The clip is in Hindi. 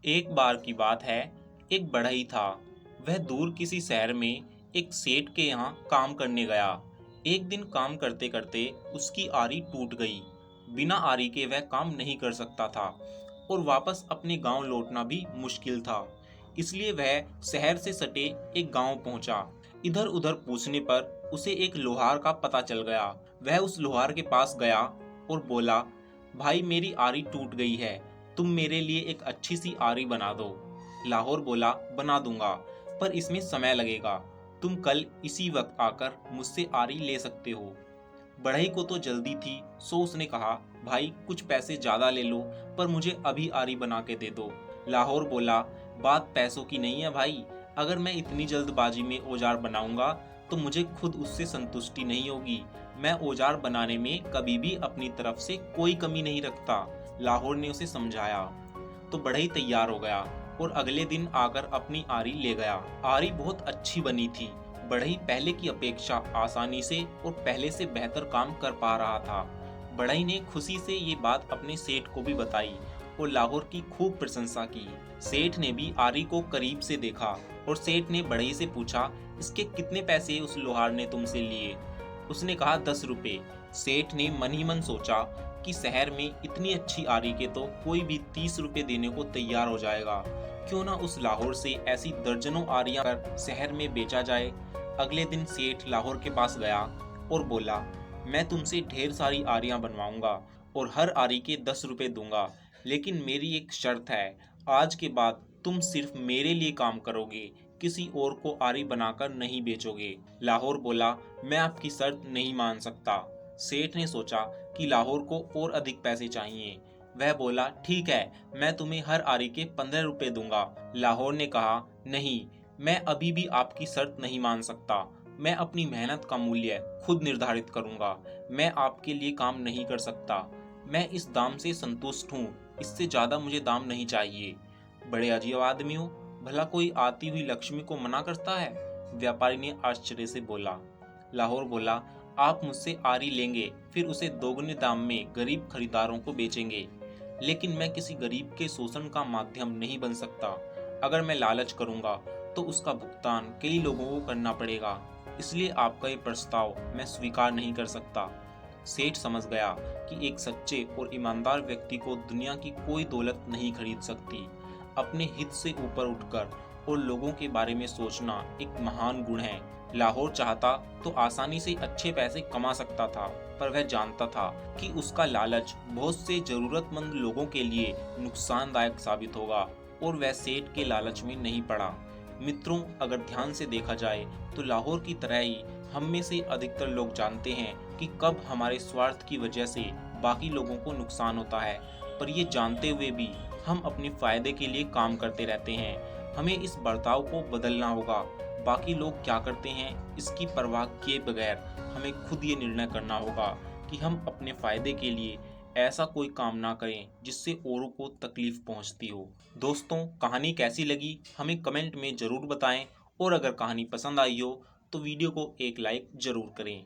एक बार की बात है, एक बढ़ई था। वह दूर किसी शहर में एक सेठ के यहाँ काम करने गया। एक दिन काम करते करते उसकी आरी टूट गई। बिना आरी के वह काम नहीं कर सकता था और वापस अपने गांव लौटना भी मुश्किल था। इसलिए वह शहर से सटे एक गांव पहुंचा। इधर उधर पूछने पर उसे एक लोहार का पता चल गया। वह उस लोहार के पास गया और बोला, भाई मेरी आरी टूट गई है, तुम मेरे लिए एक अच्छी सी आरी बना दो। लाहौर बोला, बना दूंगा, पर इसमें समय लगेगा। तुम कल इसी वक्त आकर मुझसे आरी ले सकते हो। बढ़ई को तो जल्दी थी, सो उसने कहा, भाई कुछ पैसे ज्यादा ले लो, पर मुझे अभी आरी बना के दे दो। लाहौर बोला, बात पैसों की नहीं है भाई, अगर मैं इतनी जल्दबाजी में औजार बनाऊंगा तो मुझे खुद उससे संतुष्टि नहीं होगी। मैं औजार बनाने में कभी भी अपनी तरफ से कोई कमी नहीं रखता। लाहौर ने उसे समझाया। तो बढ़ई तैयार हो गया और अगले दिन आकर अपनी आरी ले गया। आरी बहुत अच्छी बनी थी। बढ़ई पहले की अपेक्षा आसानी से और पहले से बेहतर काम कर पा रहा था। बढ़ई ने खुशी से ये बात अपने सेठ को भी बताई और लाहौर की खूब प्रशंसा की। सेठ ने भी आरी को करीब से देखा और सेठ ने बढ़ई से पूछा, इसके कितने पैसे उस लोहार ने तुमसे लिए? उसने कहा, 10 रुपए। सेठ ने मन ही मन सोचा कि शहर में इतनी अच्छी आरी के तो कोई भी 30 रुपए देने को तैयार हो जाएगा। क्यों ना उस लाहौर से ऐसी दर्जनों आरियां कर शहर में बेचा जाए। अगले दिन सेठ लाहौर के पास गया और बोला, मैं तुमसे ढेर सारी आरियां बनवाऊंगा और हर आरी के 10 रुपए दूंगा, लेकिन मेरी एक शर्त है, आज के बाद तुम सिर्फ मेरे लिए काम करोगे, किसी और को आरी बनाकर नहीं बेचोगे। लाहौर बोला, मैं आपकी शर्त नहीं मान सकता। सेठ ने सोचा कि लाहौर को और अधिक पैसे चाहिए। वह बोला, ठीक है, मैं तुम्हें हर आरी के 15 रुपए दूंगा। लाहौर ने कहा, नहीं, मैं अभी भी आपकी शर्त नहीं मान सकता। मैं अपनी मेहनत का मूल्य खुद निर्धारित करूंगा। मैं आपके लिए काम नहीं कर सकता। मैं इस दाम से संतुष्ट हूँ, इससे ज्यादा मुझे दाम नहीं चाहिए। बड़े अजीब आदमी हो, भला कोई आती हुई लक्ष्मी को मना करता है? व्यापारी ने आश्चर्य से बोला। लाहौर बोला, आप मुझसे आरी लेंगे, फिर उसे दोगुने दाम में गरीब खरीदारों को बेचेंगे, लेकिन मैं किसी गरीब के शोषण का माध्यम नहीं बन सकता। अगर मैं लालच करूंगा तो उसका भुगतान कई लोगों को करना पड़ेगा, इसलिए आपका ये प्रस्ताव मैं स्वीकार नहीं कर सकता। सेठ समझ गया कि एक सच्चे और ईमानदार व्यक्ति को दुनिया की कोई दौलत नहीं खरीद सकती। अपने हित से ऊपर उठकर और लोगों के बारे में सोचना एक महान गुण है। लाहौर चाहता तो आसानी से अच्छे पैसे कमा सकता था, पर वह जानता था कि उसका लालच बहुत से जरूरतमंद लोगों के लिए नुकसानदायक साबित होगा, और वह सेठ के लालच में नहीं पड़ा। मित्रों, अगर ध्यान से देखा जाए तो लाहौर की तरह ही हम में से अधिकतर लोग जानते हैं कि कब हमारे स्वार्थ की वजह से बाकी लोगों को नुकसान होता है, पर ये जानते हुए भी हम अपने फायदे के लिए काम करते रहते हैं। हमें इस बर्ताव को बदलना होगा। बाकी लोग क्या करते हैं इसकी परवाह किए बगैर हमें खुद ये निर्णय करना होगा कि हम अपने फायदे के लिए ऐसा कोई काम ना करें जिससे औरों को तकलीफ पहुंचती हो। दोस्तों, कहानी कैसी लगी हमें कमेंट में जरूर बताएं, और अगर कहानी पसंद आई हो तो वीडियो को एक लाइक जरूर करें।